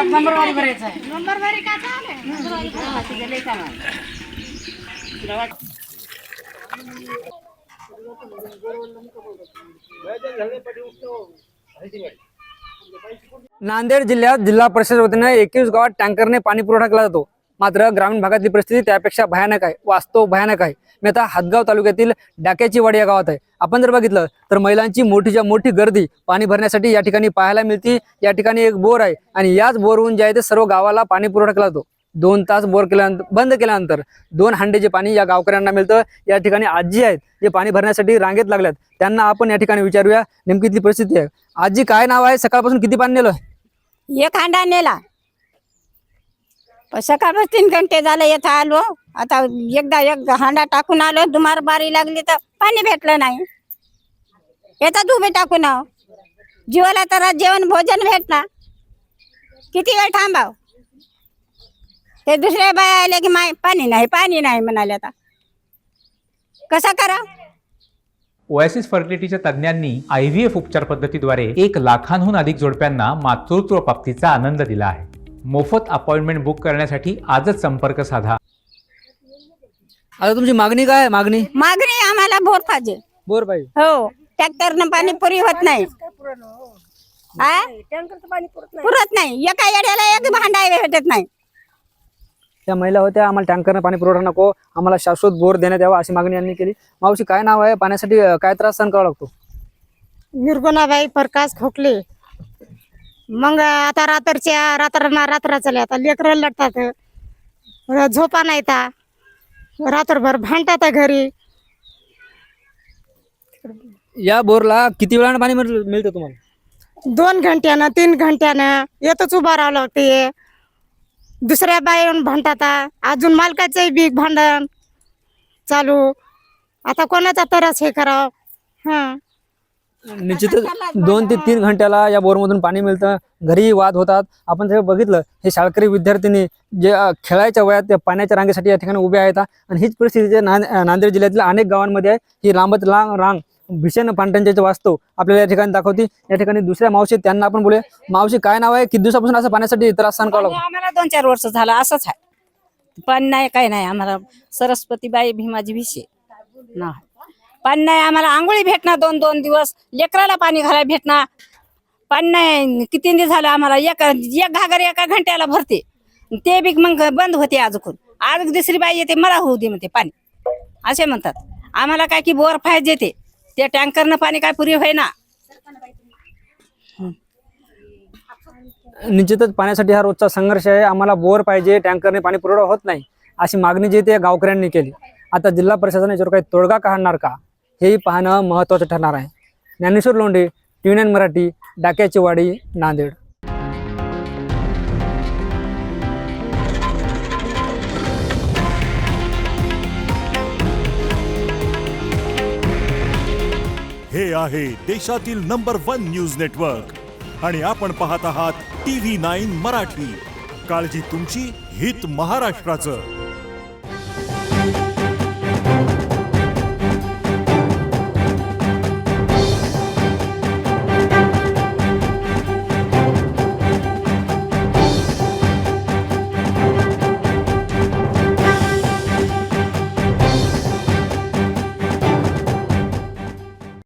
नंबरवारी भरायचं आहे. नंबरवारी का चालू नांदेड जिल्ह्यात जिल्हा परिषद वतीने 21 गावात टँकरने पाणी पुरवठा केला जातो. मात्र ग्रामीण भागातली परिस्थिती त्यापेक्षा भयानक आहे, वास्तव भयानक आहे. मी आता हातगाव तालुक्यातील डाक्याची वाडी या गावात आहे. आपण जर बघितलं तर महिलांची मोठीच्या मोठी गर्दी पाणी भरण्यासाठी या ठिकाणी पाहायला मिळते. या ठिकाणी एक बोर आहे आणि याच बोरवरून जे आहे ते सर्व गावाला पाणी पुरवठा केला जातो. 2 तास बोर केल्यानंतर बंद केल्यानंतर 2 हांडेचे पाणी या गावकऱ्यांना मिळतं. या ठिकाणी आजी आहेत जे पाणी भरण्यासाठी रांगेत लागल्यात. त्यांना आपण या ठिकाणी विचारूया नेमकी इथली परिस्थिती आहे. आजी, काय नाव आहे? सकाळपासून किती पाणी नेलं? 1 हांडा नेला. सकाळपासून 3 घंटे झाले येथे आलो. आता एकदा 1 हांडा टाकून आलो. दुमार बारी लागली तर पाणी भेटलं नाही. येतात उभे टाकून जीवाला तर जेवण भोजन भेटणार. किती वेळ थांबाव? ते दुसऱ्या बाया आले की माय पाणी नाही म्हणाले. आता कसं करा? ओएसिस फर्टिलिटीच्या तज्ज्ञांनी IVF उपचार पद्धतीद्वारे 1 लाखांहून अधिक जोडप्यांना मातृत्व प्राप्तीचा आनंद दिला आहे. मोफत अपॉइंटमेंट बुक करण्यासाठी आजच संपर्क साधा. आता तुमची मागणी काय आहे? मागणी आम्हाला बोर पाहिजे. बोर पाहिजे. हो, ट्रॅक्टरनं पाणी पुरी होत नाही. पुरत नाही. एका येड्याला 1 भांडा भेटत नाही. त्या महिला होत्या, आम्हाला टँकरनं पाणी पुरवठा नको, आम्हाला शाश्वत बोर देण्यात यावा अशी मागणी यांनी केली. मावशी, काय नाव आहे? पाण्यासाठी काय त्रास सहन करावा लागतो? निर्गुणाबाई प्रकाश खोकले. मग आता रात्र चालले. आता लेकरं लढतात, झोपा नाही. रात्रभर भांडतात घरी. या बोरला किती वेळानं पाणी मिळतं तुम्हाला? 2 घंट्यानं 3 घंट्यानं येतच उभा राहावं लागते. दुसऱ्या बाई येऊन भांडतात. अजून मालकाचं बी भांडण चालू. आता कोणाचा तरच हे करावं. निश्चितच 2 ते 3 घंट्याला या बोरमधून पाणी मिळतं. घरी वाद होतात. आपण जर बघितलं, हे शाळकरी विद्यार्थिनी जे खेळायच्या वयात त्या पाण्याच्या रांगेसाठी या ठिकाणी उभे आहेत. आणि हीच परिस्थिती नांदेड जिल्ह्यातील अनेक गावांमध्ये आहे. ही लांबच लांब रांग भीषण पाणटंचाईचे वास्तव आपल्याला या ठिकाणी दाखवते. या ठिकाणी दुसऱ्या मावशी, त्यांना आपण बोलूया. मावशी, काय नाव आहे? किती दिवसापासून असं पाण्यासाठी त्रास सहन करावा लागतो? आम्हाला 2-4 वर्ष झाला असंच आहे. पाणी नाही, काही नाही. आम्हाला सरस्वतीबाई भीमाजी भिसे ना पाणी नाही. आम्हाला आंघोळी भेटणार 2-2 दिवस. लेकराला पाणी घालायला भेटणार. पाणी नाही. किती दिवस झालं आम्हाला. एक घागर 1 घंट्याला भरते. ते बी मग बंद होते. आज दुसरी बाई येते, मला होऊ दे म्हणते पाणी असे म्हणतात. आम्हाला काय की बोर पाहिजे ते टँकरनं पाणी काय पुरी होईना. निश्चितच पाण्यासाठी हा रोजचा संघर्ष आहे. आम्हाला बोर पाहिजे, टँकरने पाणी पुरवठा होत नाही अशी मागणी जी ते गावकऱ्यांनी केली. आता जिल्हा प्रशासनाने याच्यावर काही तोडगा काढणार का, हेही पाहणं महत्त्वाचं ठरणार आहे. ज्ञानेश्वर लोंढे, TVN मराठी, डाक्याची वाडी, नांदेड. हे आहे देशातील नंबर 1 न्यूज नेटवर्क आणि आपण पाहत आहात TV9 मराठी. काळजी तुमची, हित महाराष्ट्राचं.